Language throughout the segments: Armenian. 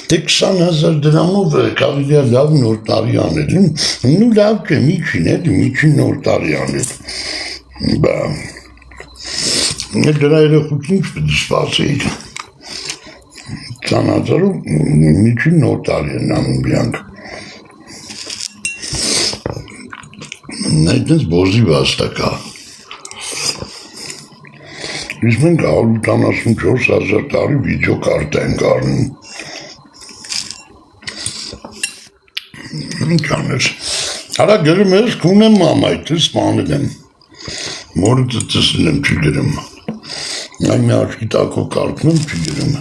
Դե 20,000 դրամով կարելի է լավ նոր տարի անել, ու լավ չէ, միջին նոր տարի անել, բա, դրա երեխուք ինչ պետք է սպասեիք, 20,000-ով միջին նոր տարի են անում բյանք, այդպես բոզի վաստակա, իսկ մենք 174,000 տարի վիդեո կարտա ենք առնում, ինչ անես, արա գրում ես, կունեմ մամայթը սպանել եմ, մորը ծսել եմ չի գրում, այն մի աչքի տակով կարգում եմ չի գրում,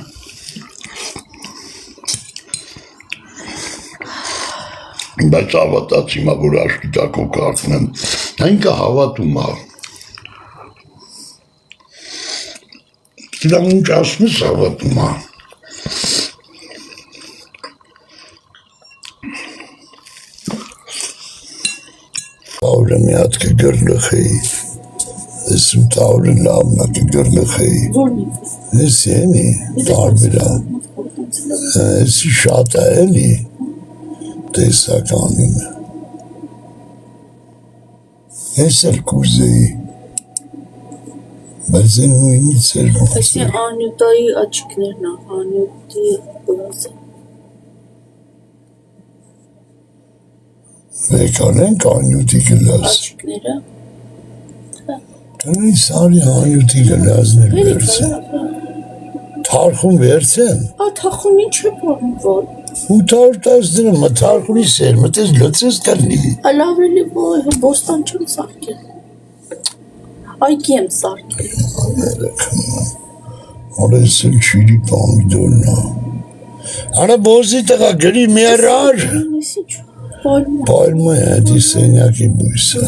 բայց հավատաց հիմա, որ աչքի տակով կարգում եմ, այն կա հավատում ա, դրան ինչ ասում ես հավատում ա, Տավրը մի հատ կգրլխեի, եսում տավրը լավնա կգրլխեի, ես ենի, տարբիրա, եսի շատ է էլի, տեսականին, ես էլ կուզեի, բայց են նույնից էր ոնց է։ Այսի Անյուտայի աչիկներն է, Անյուտի բրազը։ Վեկանենք Անյուտի գլազ։ Աչիկները։ Կնային սարի Անյուտի գլազներ վերցեն։ Թարխում վերցեն։ Թախում ինչ է բորում որ։ 810 դրամ, թարխունի սեր, մտես լծես կլնի։ Լավ էլի բոստան չեմ սարքել։ Այգի եմ սարքել։ Արես էլ չիրի պամիդորն է։ Արա բոզի տղա գրի մի առար։ Պայլմա է հետի սենյակի բույսը։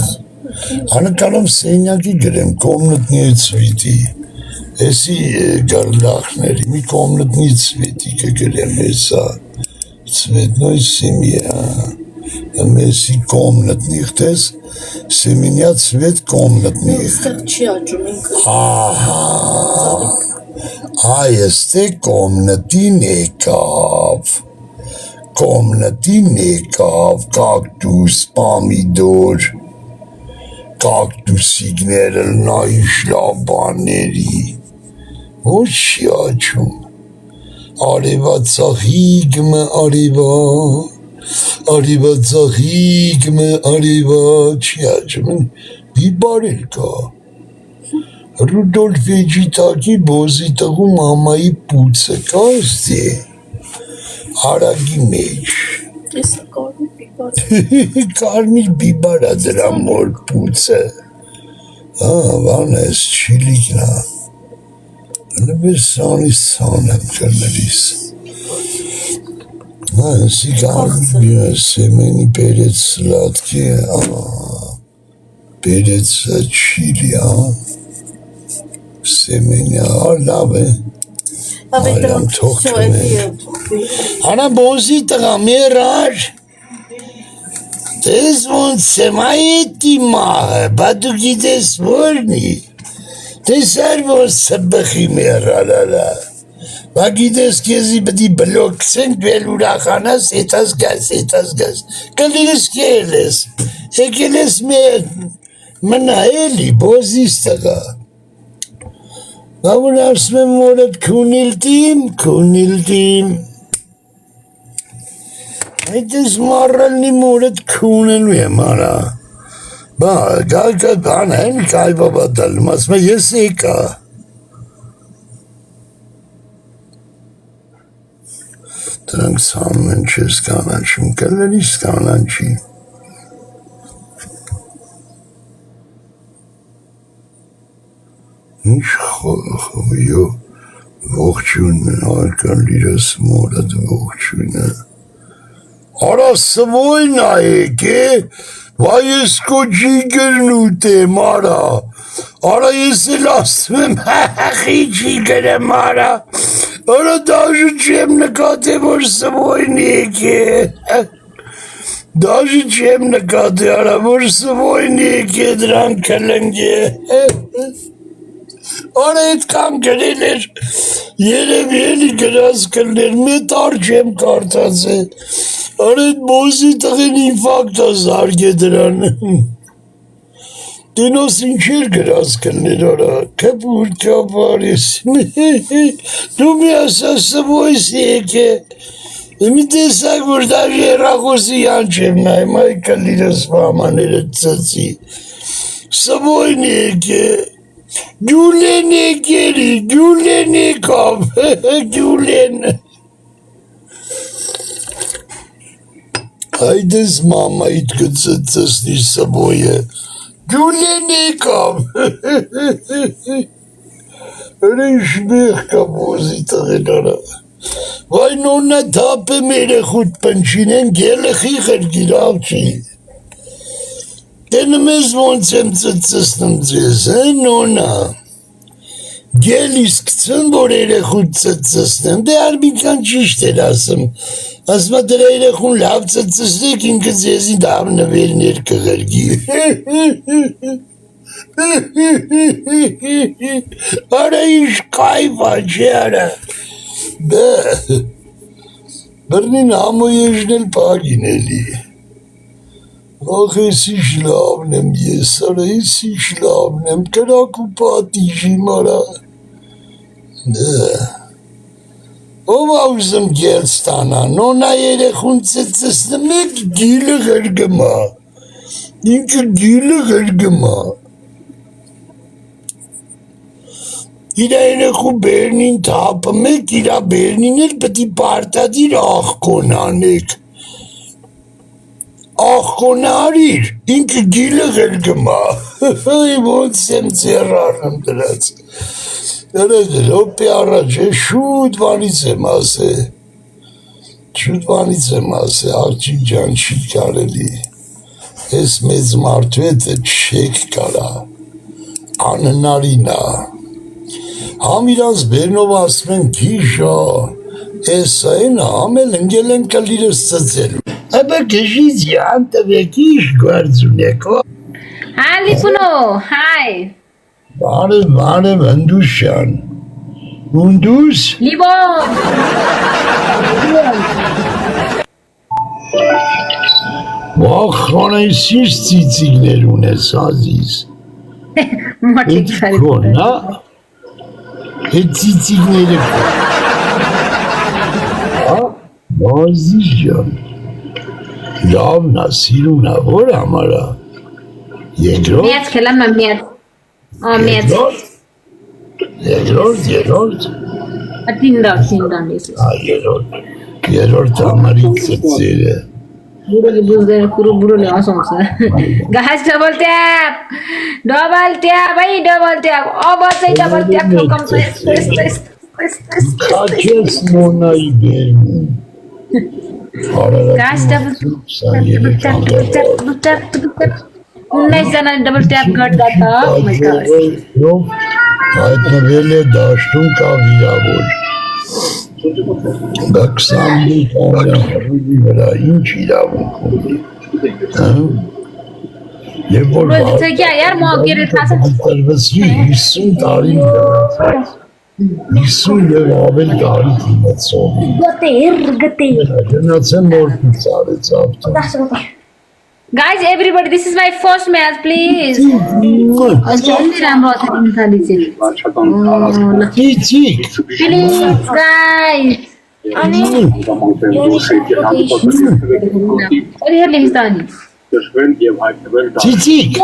Անը կանամ սենյակի գրեմ, կոմնտնի է ծվիտի։ Էսի գարլախների, մի կոմնտնի ծվիտի կգրեմ էսա։ Ծվետնոյ սիմիա։ Մեսի կոմնտնիղ տես, սեմինյա ծվետ կոմնտնիղ։ Ստեղ չի աճում ինքը։ Ահա, այստե կոմնտին եկավ, կակտուս, պամիդոր, կակտուսիկները նայիշ լաբաների, ոչ չի աճում, արևա ծախիգմը արևա, չի աճում, բիբար էլ կա, Ռուդոլֆ Էջիտակի բոզի տղու մամայի պուցը կա ստի, հարագի մեջ, Եսա կարմիր բիբար կարմիր բիբար է դրա մոր պուցը, վան ես չիլիկն է, լբես սանիս սան եմ կրնելիս, Սի կարմիր սեմենի պերեց սլատքի, պերեց չիլի, Սեմենյա, լավ է, այլամ թողքն է, Անա բոզի տղա մերար, տես ոնց եմ այետի մահը, բա դու գիտես որնի, տես էր ոնց սբխի մերարալա, բա գիտես կեզի բդի բլոքսենք վել ուրախանաս, հետաս գաս, կլիրս կել ես, եկել ես մնա էլի, բոզիս տղա, Բա որ ասում եմ մորդ քունիլտիմ, այդես մարրալնի մորդ քունելու եմ արա, բա բան են կայվաբա դալում, ասում է ես եկա, դրանք սանում են չես կանանչում, կլելիս կանանչի, Ինչ խոյո ողջույն արկան լիրս մորդ ողջույնը Արա սվոյն այեք վայ ես կոջի գրնուտ եմ արա ես էլ ասում եմ խիջի գրեմ արա դաժը չեմ նկատե որ սվոյն եկ դաժը չեմ նկատե արա որ սվոյն եկ դրան կլնգ Արա այդքան գրել էր, երևի էլի գրած կլներ, մետ արջ եմ կարդացել, արա այդ բոզի տղեն ինֆակտ ազարգ է դրան, դենոս ինչեր գրած կլներ, արա, կպուր կապար ես, դու մի ասաս սվոյս եկ է, մի տեսակ, որ դաժ երախոսի յան չեմ նայմ, այ կլիրս մամաները ծծի, սվոյն եկ է, Գյուլեն եկերի, գյուլեն եկավ, գյուլեն Այդես մամայիդ կծծսնի սվոյը, գյուլեն եկավ Հրեշ մեղ կամոզի տղենարա Վայ նոնա թապ է մերը խուտ պնչինեն գելը խիխր գիրավ չի Դենը մեզ ոնց եմ ծծսնում ձեզ, նոնա Գել իսկ ծն, որ երեխուն ծծսնեմ, դե արմինքան ճիշտ էր ասում Ասմա դրա երեխուն լավ ծծսնեք ինքը ձեզի դավ նվերներ կղրգի Արա իշ կայվա չէ արա Բրնին համո եժնել պագին էլի Ախ ես իշ լավն եմ ես, արա ես իշ լավն եմ, կրակ ու պատիժի մարա Ով ավզմ գել ստանա, նոնա երեխուն ծծսնը մեկ գիլը գրգմա, ինքը գիլը գրգմա Իրա երեխու բերնին թապը մեկ, իրա բերնին էլ պտի պարտադիր աղկոն անեք Աղկոնը արիր, ինքը գիլը գրգմա, ոնց եմ ձերարն դրած, լոպի առաջ է, շուտ վանից եմ ասե, աղջիկ ջան չի կարելի, ես մեծ մարդու հետը չեք կարա, անհնարինա, համ իրանց բերնով ասում են գիշա, էսա են համել ընգել են կլիրս ծծելու, Աբա կժից յան տվեք իշ գարձուն եկո Hi Lipuno, hi Բարև ընդուս շան Ընդուս Libon Վախ խանայս իշ ծիծիգներ ունես ազիզ Էդ կոն, հա Էդ ծիծիգները կոն Բազիս ջան Լավնա, սիրունա, որ ամարա Երկրորդ Մեծ կելամ եմ մեծ Մեծ Երկրորդ Տինդան ես Երորդ ամարի ծծերը Բուրը բուզդերը կուրու բուրը լի ասոնցը Գահաց double tap Այ double tap Աբացay double tap Կոկամ տես Կաչես նոնայի բերնին Guys, double tap Nice and double tap got that Oh my god Հայտնվել է դաշտում կա վիրավոր Դա 25 տարի վրա ինչ իրավունք Եվ որ տրվեցրի 50 տարի դրանց 50 եւ ավել տարի դիմացող Գնացեմ մորքից արեց ավտո Guys, everybody, this is my first match, please. Please, guys. Çiçik.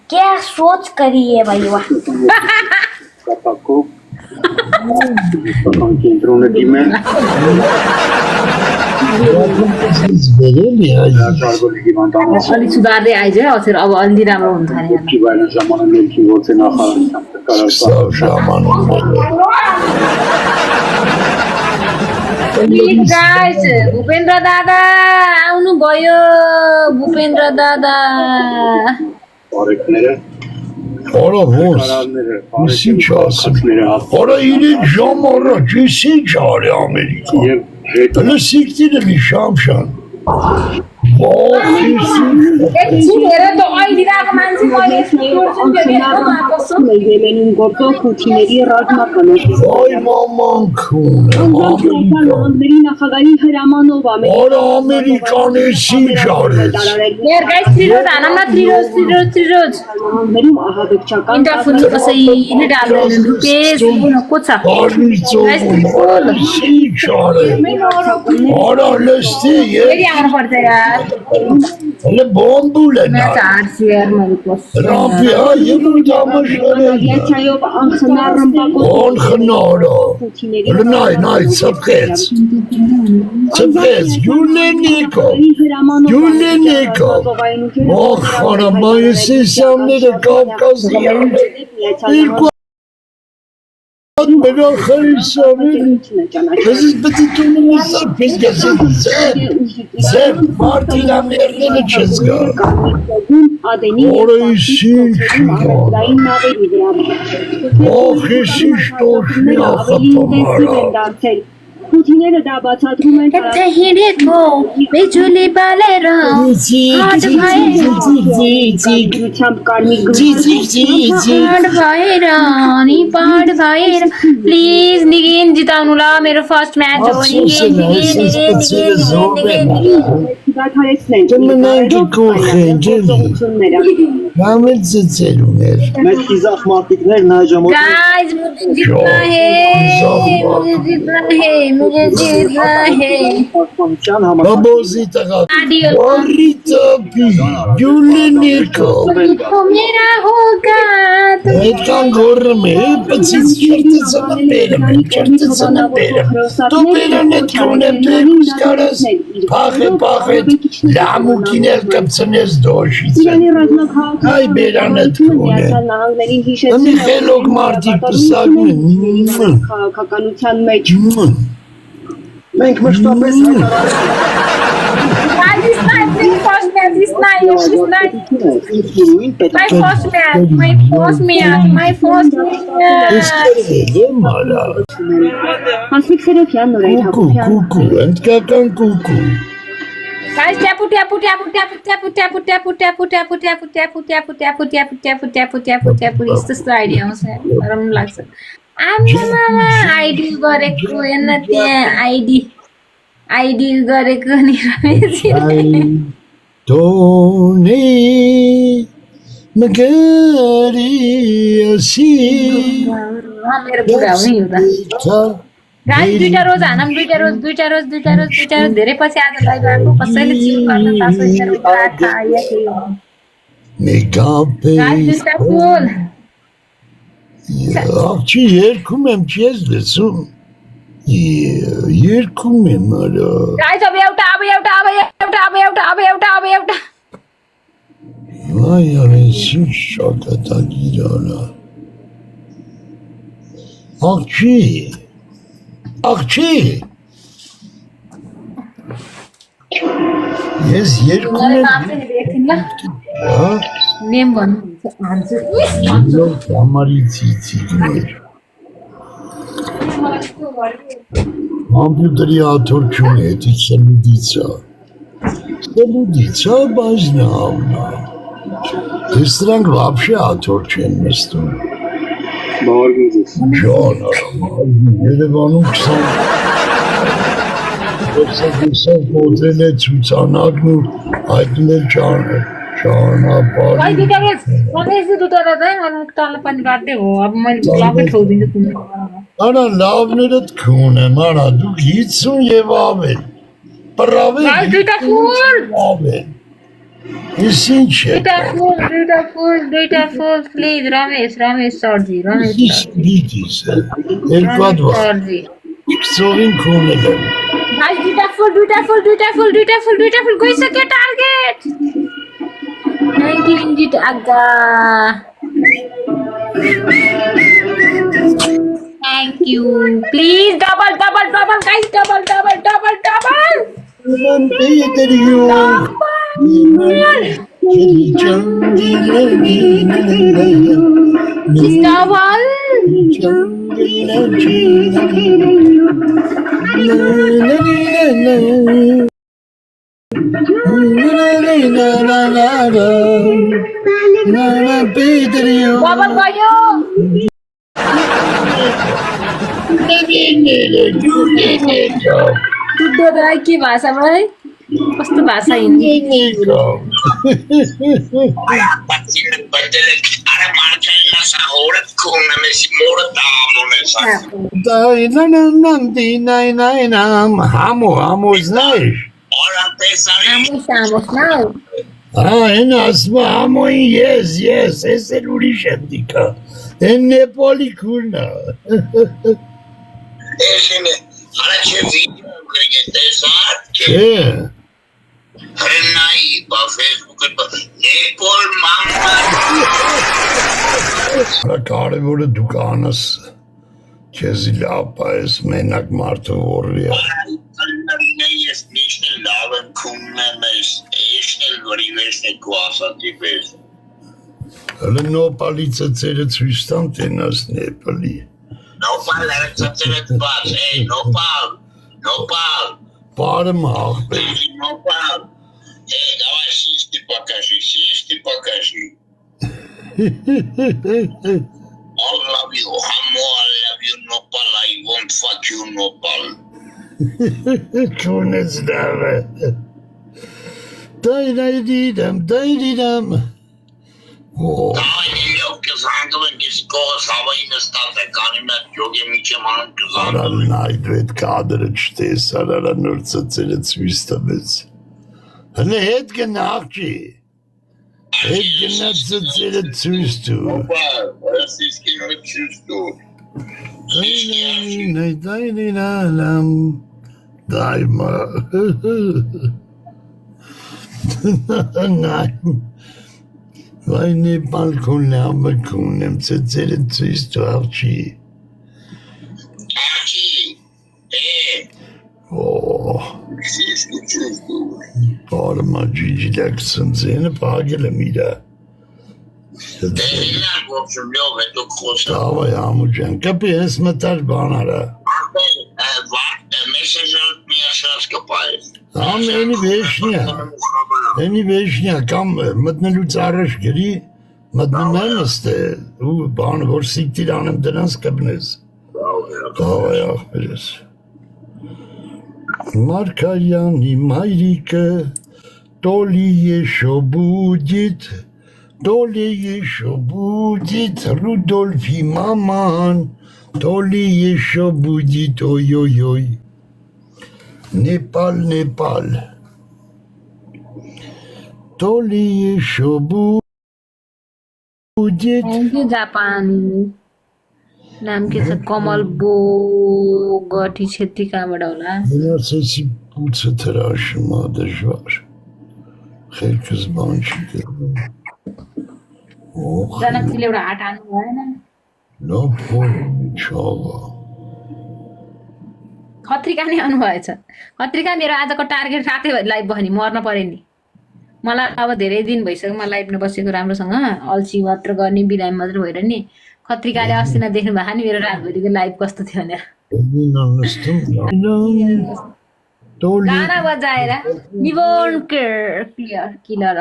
क्या सोच करी है भाई वाह अलिक सुधार्दै आइज है हजुर अब अलि राम्रो हुन्छ गाइस भूपेन्द्र दादा आउनु भयो भूपेन्द्र दादा Ora vos, si çağırsın. Ora yine cam ara, kesin çağırı Amerika. Öyle siktirin şamşan. Era to ai dirag manzi Ելենին գործող խութիների ռազմականով։ Ոյ մամանքուն։ Նահանգների նախագահի հրամանով Արա ամերիկանեսի ճարեց։ Guys, 3 road, anam na 3 roads. նահանգներում ահաբեկչական Inta full pasai ne dal rupees kucha. Արիցովի ճարեց։ Արա լստի Very amar padta yaar. Հələ բոմբուլ է նա։ Main charge yaar mere paas. Ռամպի այեմ ու դամաշարել։ Ռադիացիայով անխնար ռմբակոծող On խնարը։ Նայ, ծպկեց։ Յուլենիկով։ Ող խարամայեսիսյանները կավկազի երկու Մերան խարիսյանները Ես բծիտունում իսար պես գասել Ձև մարդինամերները չես գա Որը իսիչ Ող եսի շտոշնի ախապամարա Խութիները դա բացատրում են Tahire ko bijuli balera. դրությամբ կարմիր Pahad bhairani pahad bhaira. Please Nigin jitanula mera first match ho. դադարեցնեն Տննանքի կողեն ջելի Նամել ծծելուն էր Մեծ իզախ մարդիկներն այժմ Guys mujhe jitna hai. պաշտպանության համար Բաբոզի տղա Adios. Որի տապի Յուլենիկով To mera hoga. Այդքան գորում է Պծից չրտծնը բերեմ Դու բերան էտ կունեմ Դուս կարաս Պախ Լամուքիներ կպցնես դոշից Իրանի ռազմաքաղաքական Այ բերան էտ կունեմ նահանգներին Մի հիշեցրել խելոք մարդիկ պսակում քաղաքականության մեջ մենք մշտապես This night, this night. հայտարարություն պետք My first match. Իսկերել մարա Հասմիկ Սերոփյան Նորայր Հակոբյան Կուկու Ընդկական կուկու Guys, tapu. Is this the idea? Aram lagsa. Mama, ID gareko enna त्यहाँ ID गरेको नि Ramesh Tony Magari Asi मेरो बुढा हो नि यो त गाइस दुईटा रोज हानम दुईटा रोज धेरै पछि आज लाइभ आएको कसैले चिल गर्न तासो इन्टर था या के हो Megape गाइस दुईटा full Akçı yer kumem çiz desum Yer kumem ara guys अब एउटा Vay anasın şakata girana Akçı Yes yer मलाई kumem नाम चाहिँ एकछिन ल Ha नेम भन्नुहुन्छ Yok amari çiçi girer Kompüteri atırken etik Seluditsa baznavna Istrank вообще atırken mestum բավարարվեց Can Yerevan'ın kısa Yoksa modele çuçanaklı Aydınlar भाइ दुईटा रोज रमेश दुईटा रोज है मलाई तल पनि काट्दै हो अब मैले ब्लकै छोडिदिन्छु तिम्रो Ana lavneret kune mana du gitsun yevavel Prave guys दुईटा फुल Avel Isinche दुईटा फुल प्लिज रमेश सरजी Bitise Elkadva सरजी Sovin kuneler गाइस दुईटा फुल गइसक्यो टार्गेट 19 जित आगा thank you please double guys double double Pedro. Bubble भयो दुधो दाइ के भाषा भाइ कस्तो भाषा हिन्दी Hamo, знаешь? Amos now Hamo, yes, esse é Urishandika. É Nepali Kuna. Yeah. Karı böyle dukanız. Kezilapa esmenak martı oraya. Ale no palice cele cvistam tenas Nepali. Parem ahbe. Давай сиськи покажи. I love you, Hamo, I love you, Nopal, I won't fuck you, Nopal. Kunez dave. Daididam. Oh. Dahil yok kızandığın kızgos havayını starta kanına joge miçe manın kızandığın. Aral najdvet kadret šte sarara nurca cele cvistamez. Hele het genakci. Het genakci cele cvistu. Nopal, siski mi çüstü? Daidinalam. Daima. Vai Nepal kunem cele cvistu avci. Aki, Oh. siski çüstü. Parma cicilaksın seni pagelemida. Dehiller borçum yok ve dokusa. Dava yamucan. Kapı esmetar banara. Var, mesaj atmaya şans kapayız. Tam eni beşnya kam madne lutsaraş geri. Madne meneste. U ban vor siktir anam denaz kabnez. Dava ya biraz. Markayani mayrike. Doli еще будет. Рудольф и маман. То ли еще будет, ой-ой-ой. Непал. То ли еще будет. Thank you Japan नाम के छ कमल बो गठी छेत्री कहाँबाट होला Bunlar sesi putsa tıraşıma var. Herkes bana çıkıyor. Oh, जनकजीले एउटा हाट हान्नु भएन no çava. खत्रिका नै आउनुभएछ खत्रिका मेरो आजको टार्गेट रातै लाइभ भयो नि मर्न पर्यो नि मलाई अब धेरै दिन भइसक्यो म लाइभमा बसेको राम्रोसँग अल्छी मात्र गर्ने बिरामी मात्र भएर नि खत्रिकाले अस्ति नै देख्नु भएको नि मेरो रातभरिको लाइभ कस्तो थियो भनेर Emin anlaştım ya. Doli. गाना बजाएर निबोन clear killer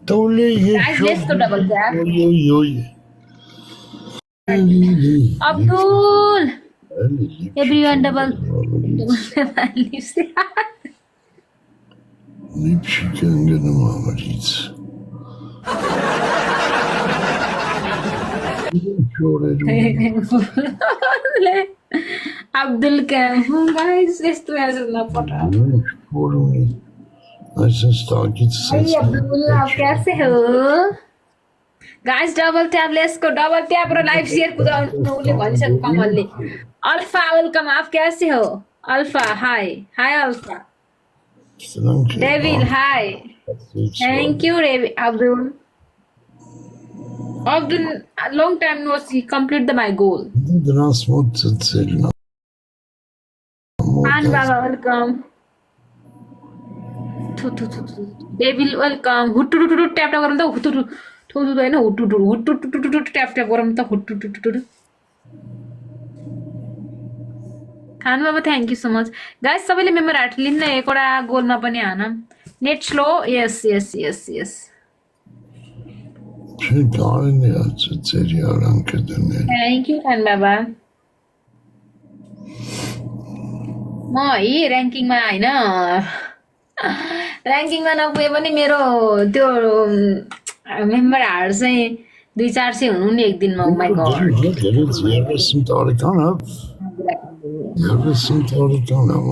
Doli Guys, let's go double tap. Oy. Abdul everyone double Lipşiken gönüm amarit. Abdul का गाइस यस्तो मेसेज नपठा Hey Abdul, आप कैसे हो? Guys, double tap, let's go. Double tap र लाइभ शेयर कुदाउनुले भनिसक्यो कमलले. अल्फा वेलकम, आप कैसे हो? Alpha, hi Alpha. Devil, hi. Thank you, Abdul. Abdul, long time no see. Complete my goal. And Baba, welcome. Devil, welcome. Huttu tap गरौँ त हुटु थोदु हैन हुटु ट्याप गरौँ त हुटु खानु बाबा thank you so much guys सबैले मेम्बर हार्ट लिन्न एकवटा गोलमा पनि हान net slow yes Չկարին է ծերի արանքը դնել։ Thank you, Khan Baba. म यी ऱ्याङ्किङमा होइन ऱ्याङ्किङमा नपुगे पनि मेरो त्यो मेम्बर हार चाहिँ 200-400 हुनु नि एक दिनमा माइ God Yarısın tarikan ab. Yarısın tarikan ab.